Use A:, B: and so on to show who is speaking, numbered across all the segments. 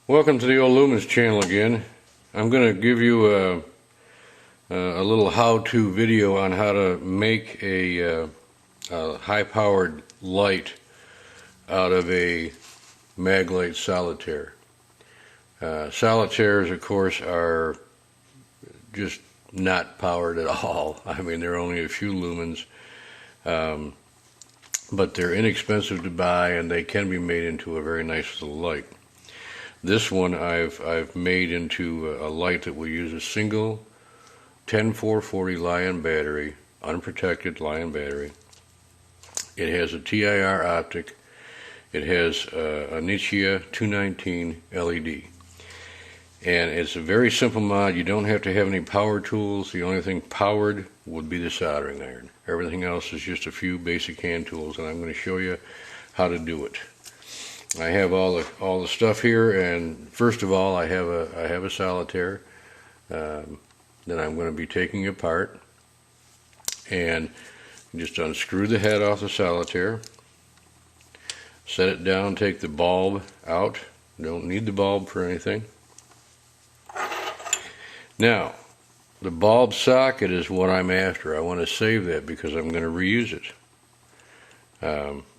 A: Welcome to the Old Lumens channel again. I'm going to give you a little how-to video on how to make a high-powered light out of a Maglite Solitaire. Solitaires, of course, are just not powered at all. I mean, they're only a few lumens, but they're inexpensive to buy and they can be made into a very nice little light. This one I've made into a light that will use a single 10440 Li-ion battery, unprotected Li-ion battery. It has a TIR optic. It has a Nichia 219 LED. And it's a very simple mod. You don't have to have any power tools. The only thing powered would be the soldering iron. Everything else is just a few basic hand tools, and I'm going to show you how to do it. I have all the stuff here, and first of all, I have a solitaire that I'm going to be taking apart, and just unscrew the head off the solitaire, set it down, take the bulb out. Don't need the bulb for anything. Now, the bulb socket is what I'm after. I want to save that because I'm going to reuse it.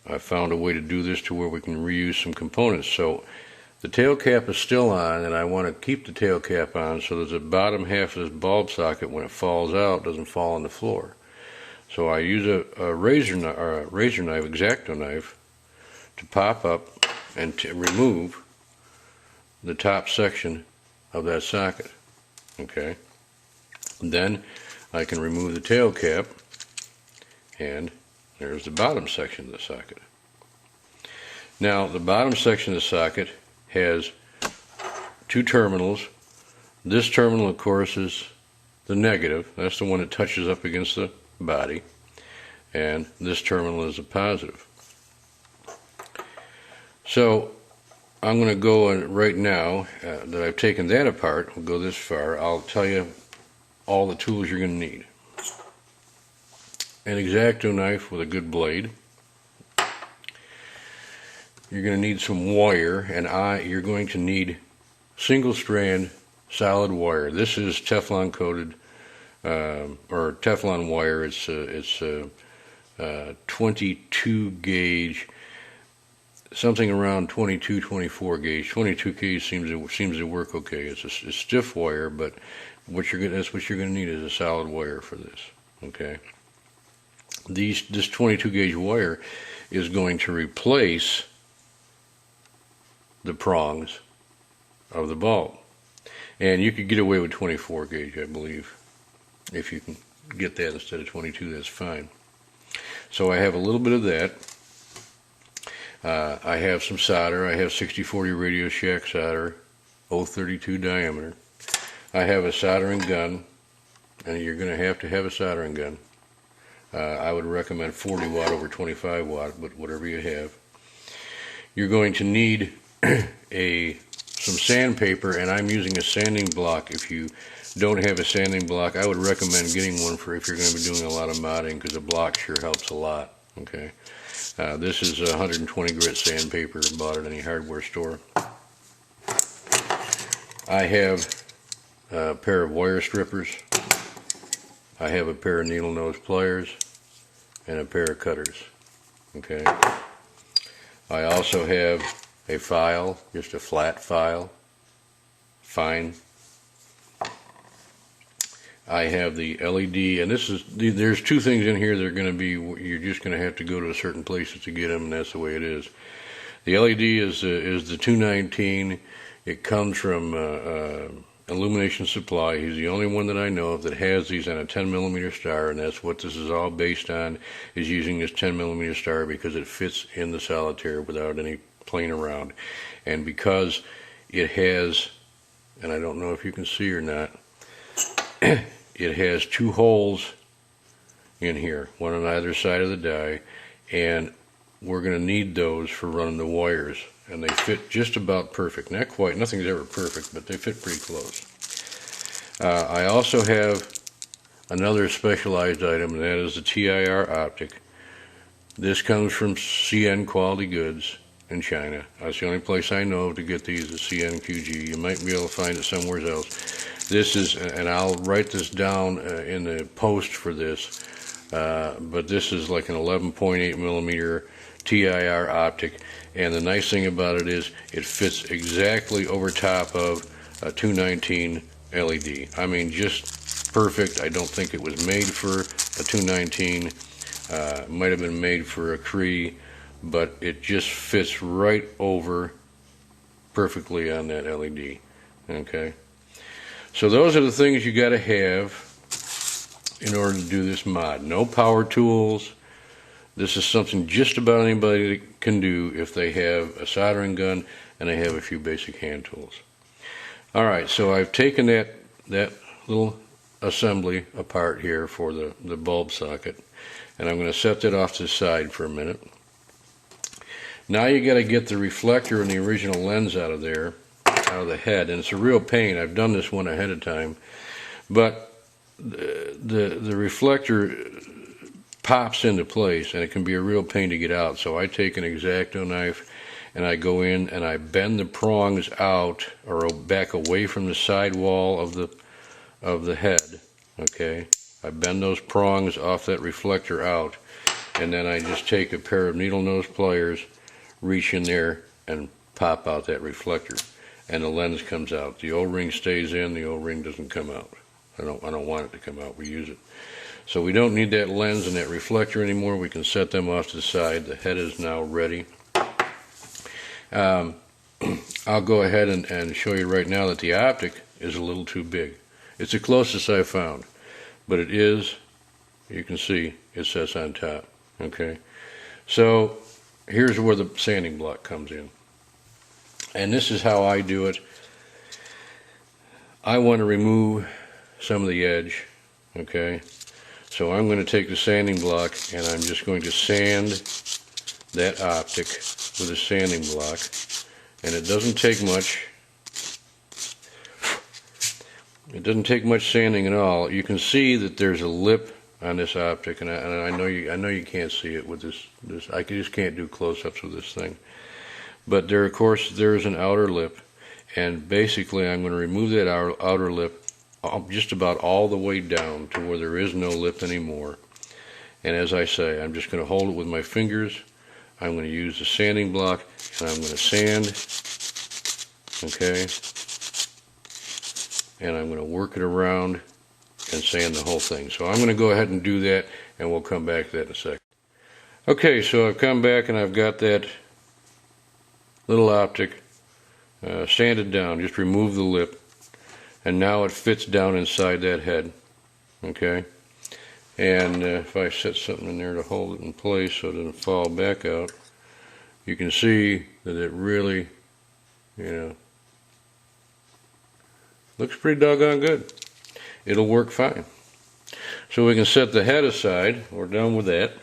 A: I found a way to do this to where we can reuse some components. So the tail cap is still on, and I want to keep the tail cap on so that the bottom half of this bulb socket, when it falls out, doesn't fall on the floor. So I use a razor knife, X-Acto knife, to pop up and to remove the top section of that socket. Okay. Then I can remove the tail cap, and there's the bottom section of the socket. Now, the bottom section of the socket has two terminals. This terminal, of course, is the negative. That's the one that touches up against the body. And this terminal is the positive. So, I'm going to go right now that I've taken that apart. We'll go this far. I'll tell you all the tools you're going to need. An X-Acto knife with a good blade. You're going to need some wire, and you're going to need single strand solid wire. This is Teflon coated or Teflon wire. It's 22 gauge, something around 22, 24 gauge. 22 gauge seems to work okay. It's a stiff wire, but that's what you're going to need is a solid wire for this. Okay. This 22 gauge wire is going to replace the prongs of the bulb, and you could get away with 24 gauge, I believe. If you can get that instead of 22, that's fine. So I have a little bit of that. I have some solder. I have 6040 Radio Shack solder, 032 diameter. I have a soldering gun, and you're going to have a soldering gun. I would recommend 40 watt over 25 watt, but whatever you have. You're going to need some sandpaper, and I'm using a sanding block. If you don't have a sanding block, I would recommend getting one for if you're going to be doing a lot of modding, because a block sure helps a lot. Okay. This is 120 grit sandpaper, bought at any hardware store. I have a pair of wire strippers. I have a pair of needle nose pliers and a pair of cutters. Okay. I also have a file, just a flat file, fine. I have the LED, and there's two things in here that are going to be, you're just going to have to go to a certain places to get them, and that's the way it is. The LED is the 219. It comes from Illumination Supply. He's the only one that I know of that has these on a 10mm star, and that's what this is all based on, is using this 10mm star because it fits in the solitaire without any playing around. And because it has, and I don't know if you can see or not, it has two holes in here, one on either side of the die, and we're going to need those for running the wires. And they fit just about perfect. Not quite, nothing's ever perfect, but they fit pretty close. I also have another specialized item, and that is the TIR optic. This comes from CN Quality Goods. in China. That's the only place I know of to get these is CNQG. You might be able to find it somewhere else. This is, and I'll write this down in the post for this, but this is like an 11.8 millimeter TIR optic, and the nice thing about it is it fits exactly over top of a 219 LED. I mean, just perfect. I don't think it was made for a 219. It might have been made for a Cree, but it just fits right over perfectly on that LED. Okay, so those are the things you got to have in order to do this mod. No power tools. This is something just about anybody can do if they have a soldering gun and they have a few basic hand tools. All right, so I've taken that little assembly apart here for the bulb socket, and I'm going to set that off to the side for a minute. Now you got to get the reflector and the original lens out of there, out of the head, and it's a real pain. I've done this one ahead of time, but the reflector pops into place, and it can be a real pain to get out. So I take an X-Acto knife and I go in and I bend the prongs out or back away from the side wall of the head. Okay, I bend those prongs off that reflector out, and then I just take a pair of needle nose pliers, reach in there and pop out that reflector, and the lens comes out. The O-ring stays in, the O-ring doesn't come out. I don't want it to come out. We use it. So we don't need that lens and that reflector anymore. We can set them off to the side. The head is now ready. I'll go ahead and show you right now that the optic is a little too big. It's the closest I've found, but it is, you can see, it sets on top. Okay, so here's where the sanding block comes in. And this is how I do it. I want to remove some of the edge. Okay, so I'm going to take the sanding block and I'm just going to sand that optic with a sanding block, and it doesn't take much. It doesn't take much sanding at all. You can see that there's a lip on this optic, and I know you can't see it with this. I just can't do close-ups with this thing. But there, of course, there's an outer lip, and basically I'm going to remove that outer lip just about all the way down to where there is no lip anymore. And as I say, I'm just going to hold it with my fingers. I'm going to use the sanding block, and I'm going to sand, okay, and I'm going to work it around and sand the whole thing. So I'm going to go ahead and do that, and we'll come back to that in a second. Okay, so I've come back and I've got that little optic sanded down. Just remove the lip, and now it fits down inside that head. Okay, and if I set something in there to hold it in place so it doesn't fall back out, you can see that it really, looks pretty doggone good. It'll work fine. So we can set the head aside. We're done with that.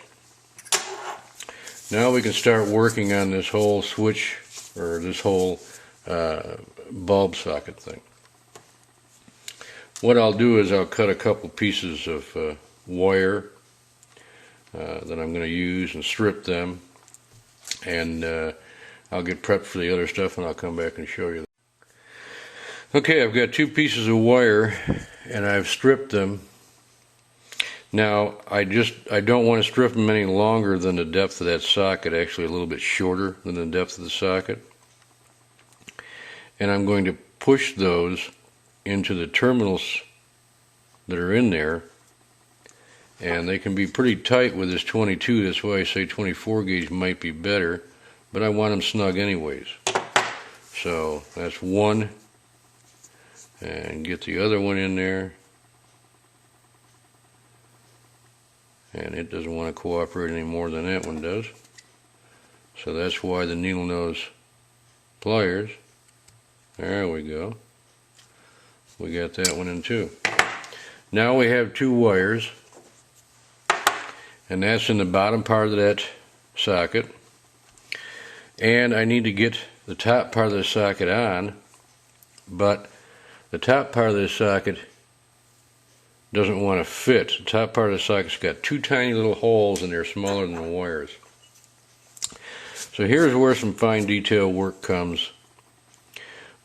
A: Now we can start working on this whole switch, or this whole bulb socket thing. What I'll do is I'll cut a couple pieces of wire that I'm going to use and strip them, and I'll get prepped for the other stuff, and I'll come back and show you. Okay, I've got two pieces of wire and I've stripped them. Now I don't want to strip them any longer than the depth of that socket, actually a little bit shorter than the depth of the socket. And I'm going to push those into the terminals that are in there, and they can be pretty tight with this 22. That's why I say 24 gauge might be better, but I want them snug anyways. So that's one, and get the other one in there, and it doesn't want to cooperate any more than that one does. So that's why the needle nose pliers. There we go. We got that one in too. Now we have two wires, and that's in the bottom part of that socket, and I need to get the top part of the socket on, but the top part of the socket doesn't want to fit. The top part of the socket's got two tiny little holes and they're smaller than the wires. So So here's where some fine detail work comes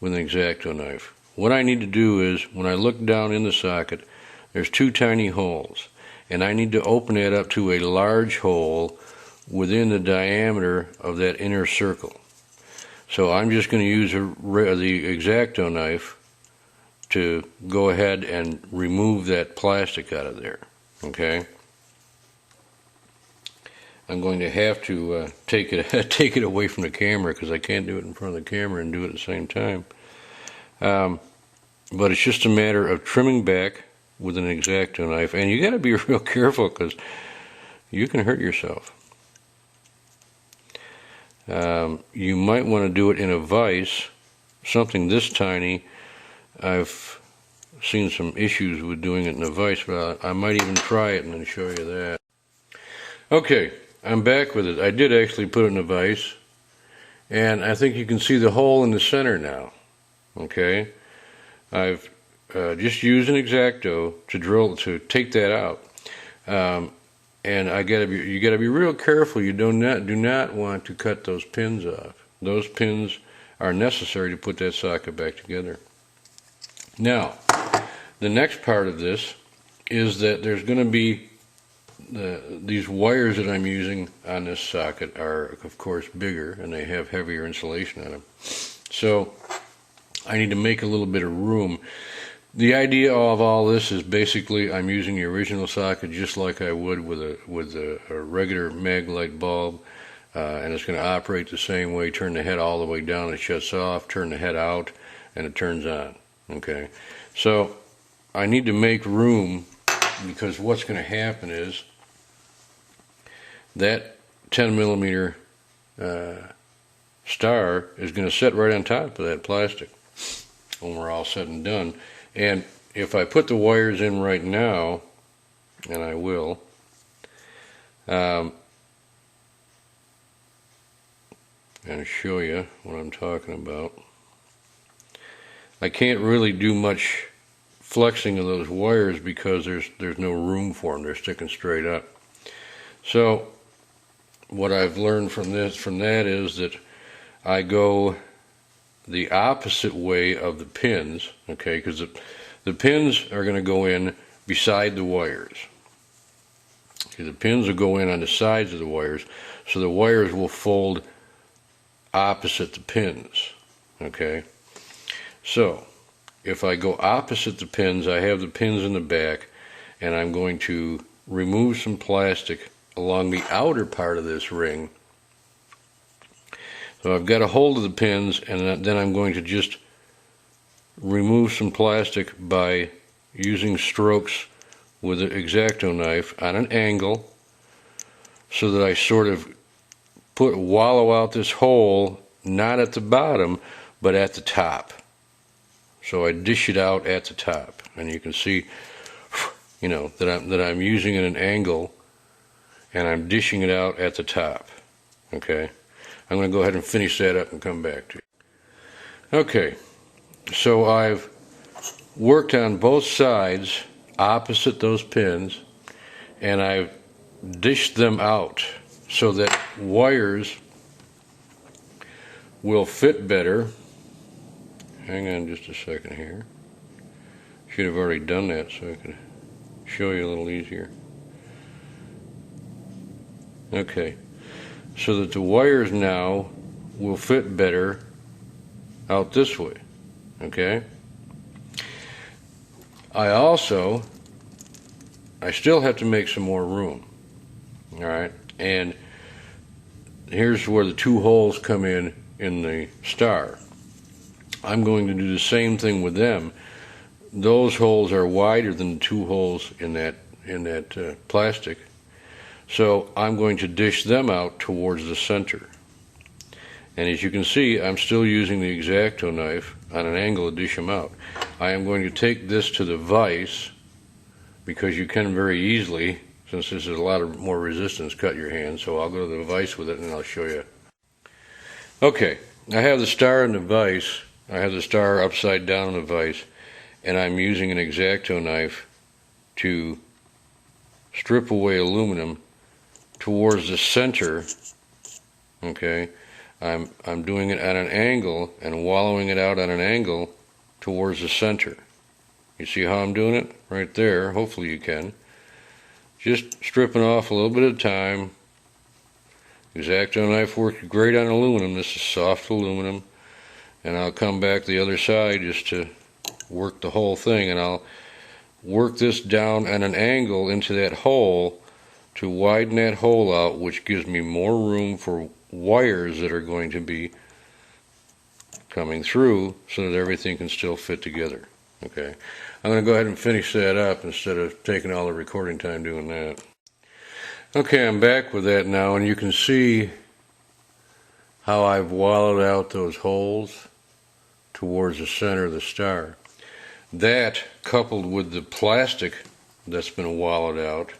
A: with an X-Acto knife. What I need to do is, when I look down in the socket, there's two tiny holes, and I need to open it up to a large hole within the diameter of that inner circle. So I'm just going to use the X-Acto knife to go ahead and remove that plastic out of there. Okay? I'm going to have to take it away from the camera because I can't do it in front of the camera and do it at the same time. But it's just a matter of trimming back with an X-Acto knife, and you got to be real careful because you can hurt yourself. You might want to do it in a vise, something this tiny. I've seen some issues with doing it in a vise, but I might even try it and then show you that. Okay, I'm back with it. I did actually put it in a vise, and I think you can see the hole in the center now. Okay, I've just used an X-Acto to take that out, and you gotta be real careful. You do not want to cut those pins off. Those pins are necessary to put that socket back together. Now, the next part of this is that there's going to be these wires that I'm using on this socket are, of course, bigger, and they have heavier insulation on them. So I need to make a little bit of room. The idea of all this is basically I'm using the original socket just like I would with a regular Maglite bulb, and it's going to operate the same way. Turn the head all the way down, it shuts off. Turn the head out, and it turns on. Okay, so I need to make room, because what's going to happen is that 10 millimeter star is going to sit right on top of that plastic when we're all said and done. And if I put the wires in right now, and I will, and show you what I'm talking about, I can't really do much flexing of those wires because there's no room for them. They're sticking straight up. So what I've learned from that is that I go the opposite way of the pins, okay, because the pins are going to go in beside the wires. Okay, the pins will go in on the sides of the wires, so the wires will fold opposite the pins. Okay, so if I go opposite the pins, I have the pins in the back, and I'm going to remove some plastic along the outer part of this ring. So I've got a hold of the pins, and then I'm going to just remove some plastic by using strokes with an X-Acto knife on an angle, so that I sort of wallow out this hole, not at the bottom, but at the top. So I dish it out at the top, and you can see, you know, that I'm using it at an angle, and I'm dishing it out at the top. Okay, I'm going to go ahead and finish that up and come back to you. Okay, so I've worked on both sides opposite those pins, and I've dished them out so that wires will fit better. Hang on just a second here. Should have already done that so I could show you a little easier. Okay, so that the wires now will fit better out this way. Okay, I still have to make some more room. Alright, and here's where the two holes come in the star. I'm going to do the same thing with them. Those holes are wider than the two holes in that plastic, so I'm going to dish them out towards the center. And as you can see, I'm still using the X-Acto knife on an angle to dish them out. I am going to take this to the vise, because you can very easily, since this is a lot of more resistance, cut your hand. So I'll go to the vise with it and I'll show you. Okay, I have the star in the vise. I have the star upside down in the vise, and I'm using an X-Acto knife to strip away aluminum towards the center, okay, I'm doing it at an angle and wallowing it out at an angle towards the center. You see how I'm doing it? Right there. Hopefully you can. Just stripping off a little bit of time. X-Acto knife works great on aluminum. This is soft aluminum. And I'll come back the other side just to work the whole thing, and I'll work this down at an angle into that hole to widen that hole out, which gives me more room for wires that are going to be coming through so that everything can still fit together. Okay, I'm going to go ahead and finish that up instead of taking all the recording time doing that. Okay, I'm back with that now, and you can see how I've wallowed out those holes towards the center of the star. That, coupled with the plastic that's been wallowed out,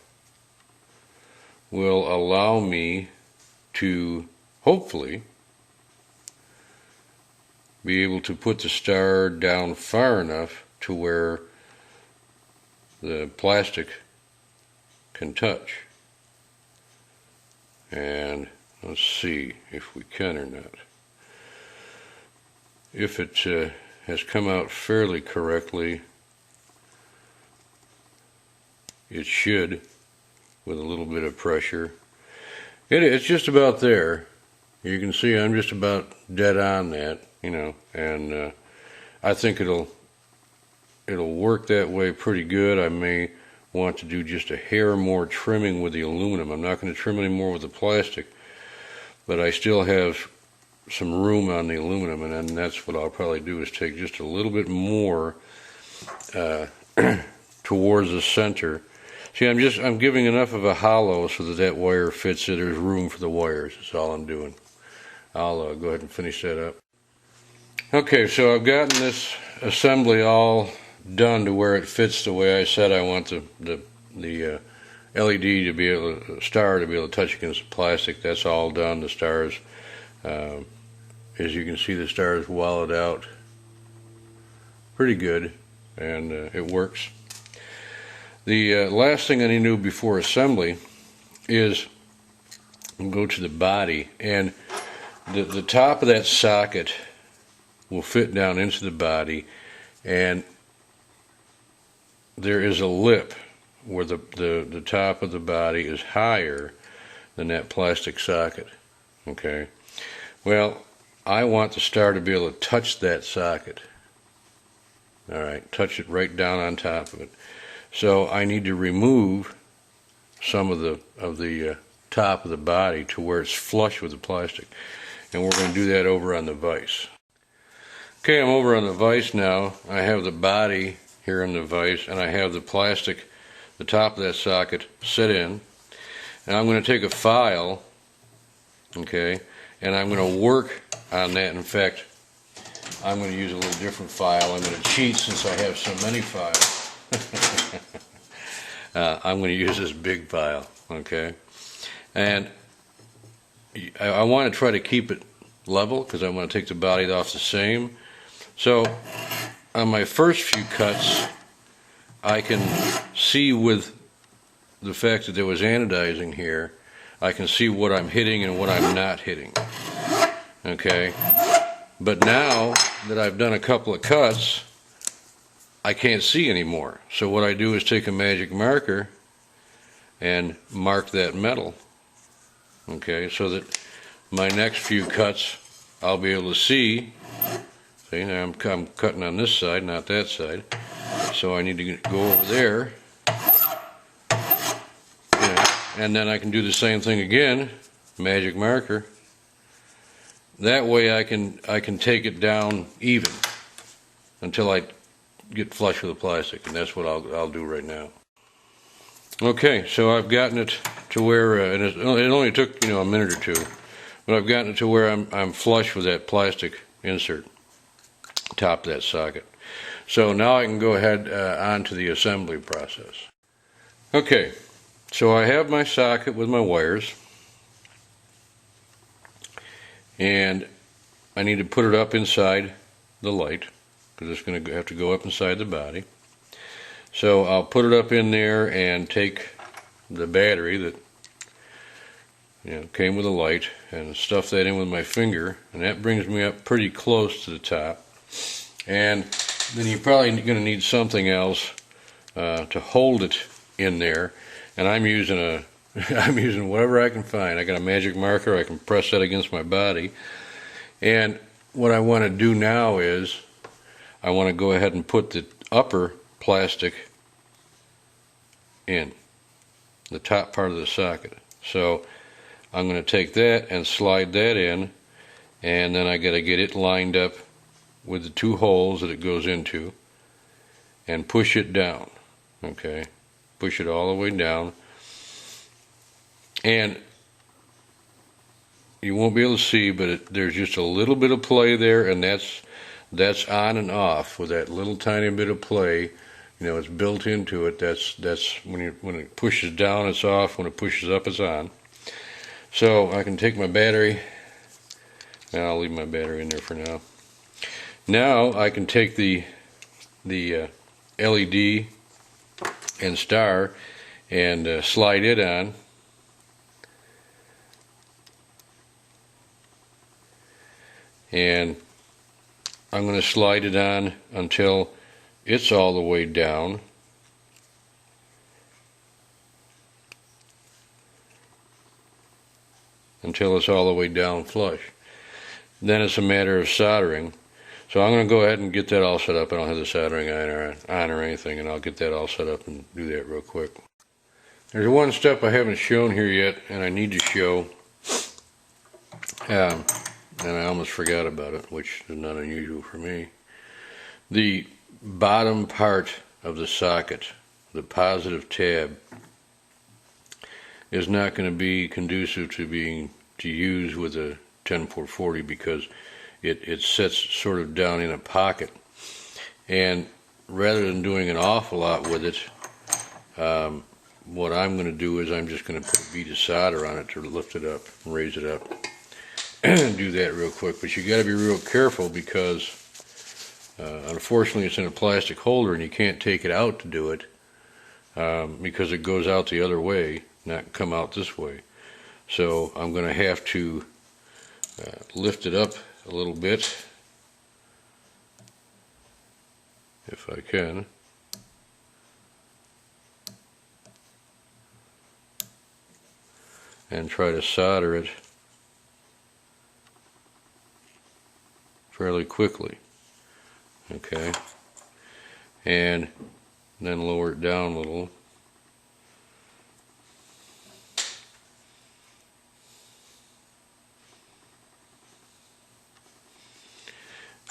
A: will allow me to hopefully be able to put the star down far enough to where the plastic can touch. And let's see if we can or not. If it has come out fairly correctly, it should, with a little bit of pressure. It's just about there. You can see I'm just about dead on that, you know, and I think it'll work that way pretty good. I may want to do just a hair more trimming with the aluminum. I'm not going to trim any more with the plastic, but I still have some room on the aluminum, and then that's what I'll probably do, is take just a little bit more towards the center. See, I'm giving enough of a hollow so that that wire fits, so there's room for the wires. That's all I'm doing. I'll go ahead and finish that up. Okay, so I've gotten this assembly all done to where it fits the way I said I want the LED to be able to, star to be able to touch against the plastic. That's all done. The stars, as you can see, the star is wallowed out pretty good, and it works. The last thing I need to do before assembly is go to the body, and the top of that socket will fit down into the body, and there is a lip where the top of the body is higher than that plastic socket. Okay, well, I want the star to be able to touch that socket. All right, touch it right down on top of it. So I need to remove some of the top of the body to where it's flush with the plastic, and we're going to do that over on the vise. Okay, I'm over on the vise now. I have the body here in the vise, and I have the plastic, the top of that socket, set in. And I'm going to take a file, okay, and I'm going to work on that. In fact, I'm going to use a little different file. I'm going to cheat since I have so many files. I'm going to use this big file, okay? And I want to try to keep it level because I want to take the body off the same. So on my first few cuts, I can see with the fact that there was anodizing here, I can see what I'm hitting and what I'm not hitting. Okay? But now that I've done a couple of cuts, I can't see anymore. So what I do is take a magic marker and mark that metal. Okay, so that my next few cuts I'll be able to see. See, now I'm cutting on this side, not that side. So I need to go over there. And then I can do the same thing again, magic marker. That way I can take it down even until I get flush with the plastic, and that's what I'll do right now. Okay, so I've gotten it to where and it only took a minute or two, but I've gotten it to where I'm flush with that plastic insert, top of that socket. So now I can go ahead on to the assembly process. Okay, so I have my socket with my wires, and I need to put it up inside the light because it's going to have to go up inside the body. So I'll put it up in there and take the battery that came with a light, and stuffed that in with my finger, and that brings me up pretty close to the top. And then you're probably going to need something else to hold it in there, and I'm using I'm using whatever I can find. I got a magic marker. I can press that against my body, and what I want to do now is I want to go ahead and put the upper plastic in the top part of the socket. So I'm going to take that and slide that in, and then I got to get it lined up with the two holes that it goes into and push it down. Okay, push it all the way down, and you won't be able to see, but there's just a little bit of play there, and that's on and off with that little tiny bit of play. It's built into it. That's when it pushes down, it's off. When it pushes up, it's on. So I can take my battery, and I'll leave my battery in there for now. Now I can take the LED and star and slide it on. And I'm going to slide it on until it's all the way down. Until it's all the way down flush. Then it's a matter of soldering. So I'm going to go ahead and get that all set up. I don't have the soldering iron on or anything, and I'll get that all set up and do that real quick. There's one step I haven't shown here yet, and I need to show. And I almost forgot about it, which is not unusual for me. The bottom part of the socket, the positive tab, is not going to be conducive to use with a 10440 because it sits sort of down in a pocket. And rather than doing an awful lot with it, what I'm going to do is I'm just going to put a bead of solder on it to lift it up and raise it up. Do that real quick, but you got to be real careful because unfortunately it's in a plastic holder and you can't take it out to do it because it goes out the other way, not come out this way. So I'm going to have to lift it up a little bit if I can. And try to solder it fairly quickly. Okay, and then lower it down a little.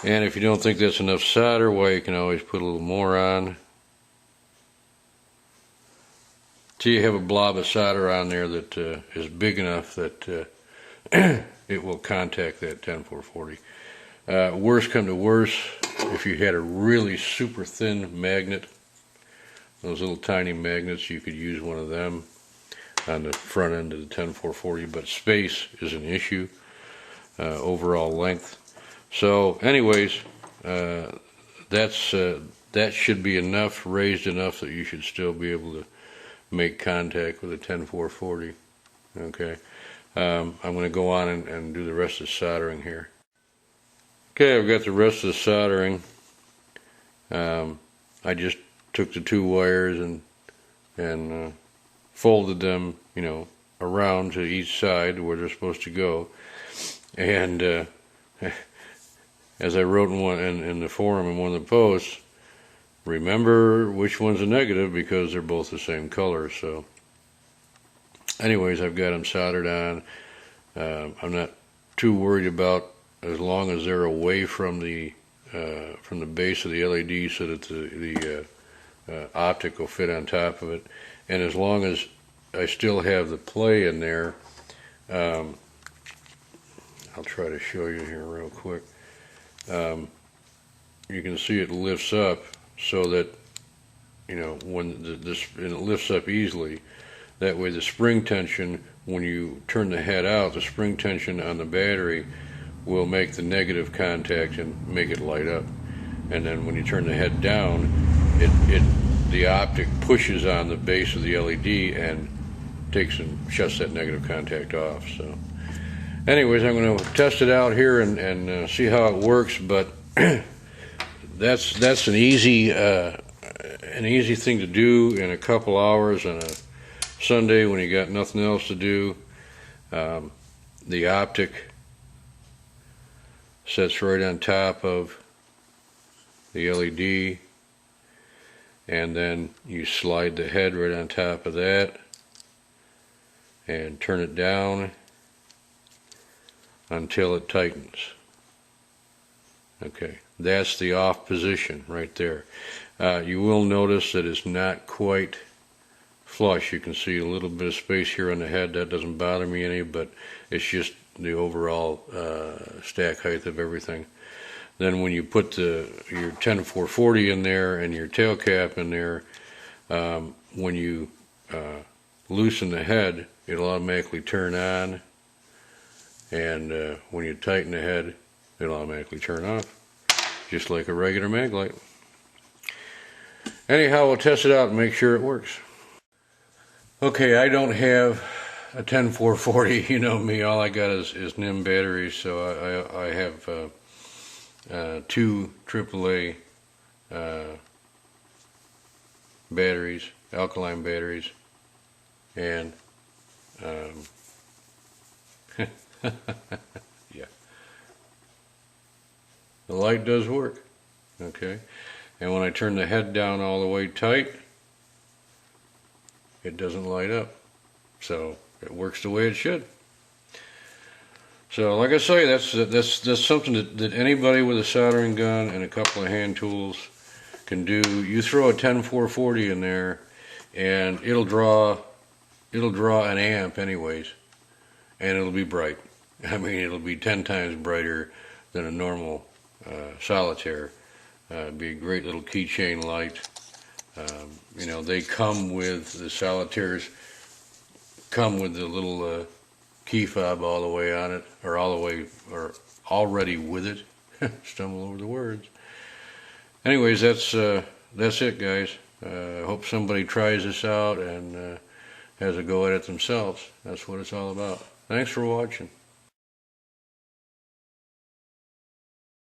A: And if you don't think that's enough solder, well, you can always put a little more on. So you have a blob of solder on there that is big enough that it will contact that 10440. Worst come to worst, if you had a really super thin magnet, those little tiny magnets, you could use one of them on the front end of the 10440, but space is an issue, overall length. So anyways, that should be enough, raised enough that you should still be able to make contact with a 10440. Okay, I'm going to go on and do the rest of the soldering here. Okay, I've got the rest of the soldering. I just took the two wires and folded them, around to each side where they're supposed to go. And as I wrote in the forum in one of the posts, remember which one's a negative because they're both the same color. So, anyways, I've got them soldered on. I'm not too worried about, as long as they're away from the base of the LED so that the optic will fit on top of it, and as long as I still have the play in there, I'll try to show you here real quick. You can see it lifts up so that when it lifts up easily. That way the spring tension, when you turn the head out, the spring tension on the battery will make the negative contact and make it light up. And then when you turn the head down, the optic pushes on the base of the LED and takes and shuts that negative contact off. So anyways, I'm going to test it out here and see how it works, but that's an easy thing to do in a couple hours on a Sunday when you got nothing else to do. The optic sets right on top of the LED, and then you slide the head right on top of that and turn it down until it tightens. Okay, that's the off position right there. You will notice that it's not quite flush. You can see a little bit of space here on the head. That doesn't bother me any, but it's just the overall stack height of everything. Then when you put your 10440 in there and your tail cap in there, when you loosen the head, it'll automatically turn on, and when you tighten the head, it'll automatically turn off, just like a regular Maglite. Anyhow, we'll test it out and make sure it works. Okay, I don't have a 10440, you know me, all I got is NIM batteries, so I have 2 AAA batteries, alkaline batteries, and yeah, the light does work, okay, and when I turn the head down all the way tight, it doesn't light up, so it works the way it should. So like I say, that's something that anybody with a soldering gun and a couple of hand tools can do. You throw a 10440 in there and it'll draw an amp anyways, and it'll be bright. I mean, it'll be 10 times brighter than a normal solitaire. It'd be a great little keychain light. You know, they come with, the solitaires come with the little key fob all the way on it, or already with it. Stumble over the words. Anyways, that's it, guys. I hope somebody tries this out and has a go at it themselves. That's what it's all about. Thanks for watching.